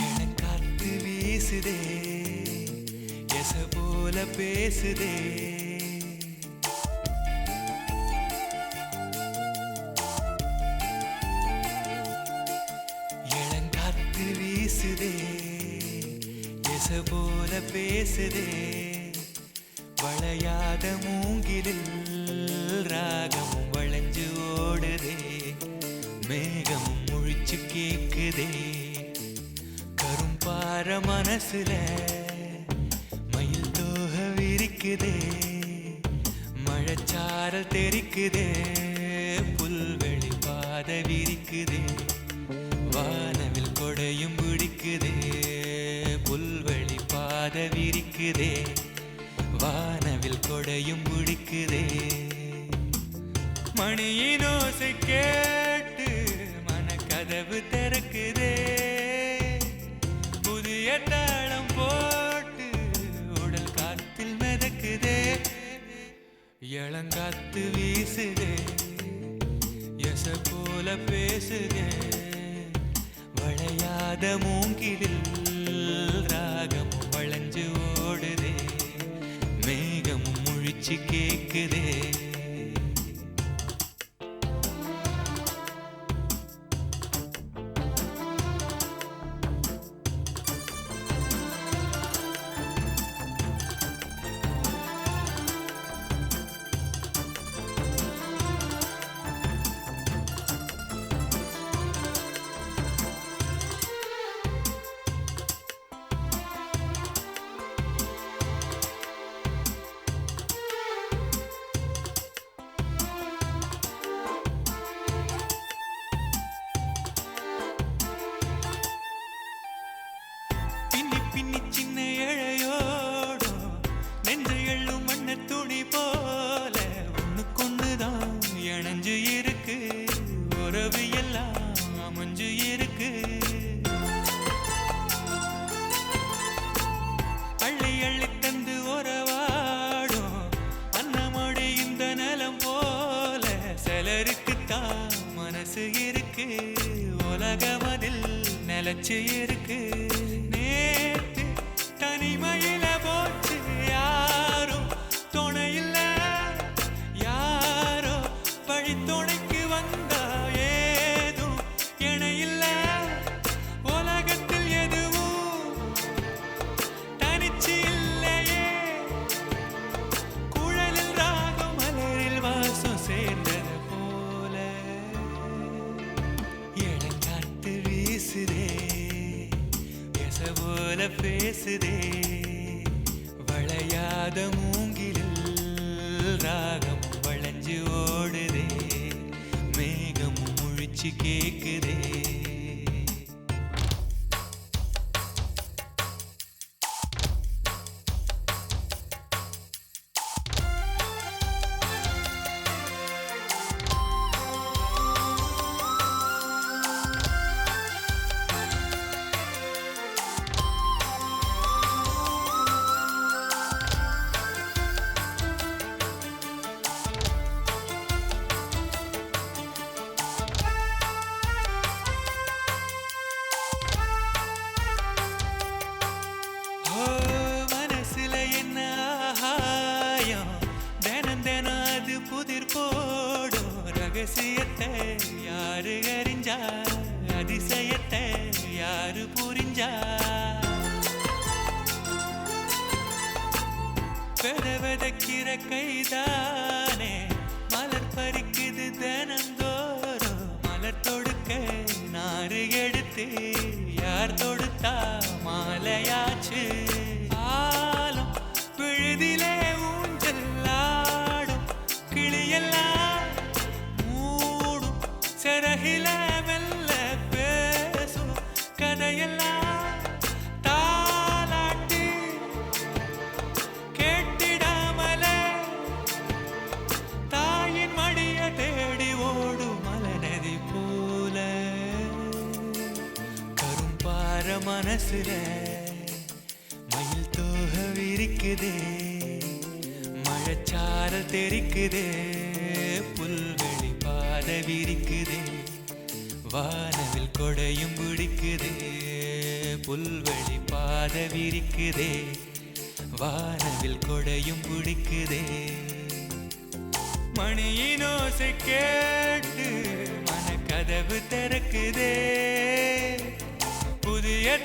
எனக்காத்து வீசுதே எச போல பேசுதே இளங்காத்து வீசுதே எச போல பேசுதே வளையாத மூங்கிலில் ராகமும் வளைஞ்சு ஓடுதே மேகமும் முழிச்சு கேக்குதே கரும்பார மனசுல மயில் தோக விரிக்குதே மழைச்சாரல் தெரிக்குதே புல்வெளி பாத விரிக்குதே வானவில் கொடையும் பிடிக்குதே புல்வெளி பாத விரிக்குதே வானவில் கொடையும் பிடிக்குதே மணியின் ஓசை கேட்டு மனக்கதவு திறக்குதே புதிய தாளம் போட்டு உடல் காத்தில் மிதக்குதே இளங்காத்து வீசுதே எச போல பேசுதே வளையாத மூங்கிலில் ராகமும் வளைஞ்சு ஓடுதே மேகமும் முழிச்சு கேக்குதே பின்னி சின்ன இழையோடோ நெஞ்சு எள்ளும் மண்ண துணி போல ஒண்ணுக்கொண்ணுதான் இணைஞ்சு இருக்கு உறவு எல்லாம் அமைஞ்சு இருக்கு அள்ளி அள்ளி தந்து உறவாடும் அன்னமொழி இந்த நிலம் போல சிலருக்குத்தான் மனசு இருக்கு உலகமதில் நிலச்சு இருக்கு தனிமையில போச்சு யாரும் துணையில்ல யாரோ வழி துணைக்கு வந்தா ஏதும் இணையில்ல உலகத்தில் எதுவும் தனிச்சு இல்லையே குழலில் ராகம் மலரில் வாசம் சேர்ந்தது போல இளங்காத்து வீசுதே போல பேசுதே வளையாத மூங்கிலில் ராகம் வளைஞ்சு ஓடுதே மேகமும் முழிச்சு கேக்குதே புதிர் போடும் ரகசியத்தை யாரு அறிஞ்சா அதிசயத்தை யாரு புரிஞ்சா வெதக்கிற கைதானே மலர் பறிக்குது தினந்தோறும் மலர் தொடுக்க நாறு எடுத்து யார் தொடுத்தா மாலையாச்சு ஆலம் விழுதிலே ஊஞ்சல் கிளியெல்லாம் மூடும் சிறகில மெல்ல பேசும் கதையெல்லாம் தாலாட்டி கேட்டிடாமலே தாயின் மடிய தேடி ஓடும் மலநதி போல கரும்பார மனசுல மயில் தோக விரிக்குதே மழச்சாரல் தெரிக்குதே, புல்வெளி பாத விரிக்குதே, வானவில் கொடையும் பிடிக்குதே, புல்வெளி பாத விரிக்குதே, வானவில் கொடையும் பிடிக்குதே. மணியின் ஓசை கேட்டு மனக்கதவு திறக்குதே, புதிய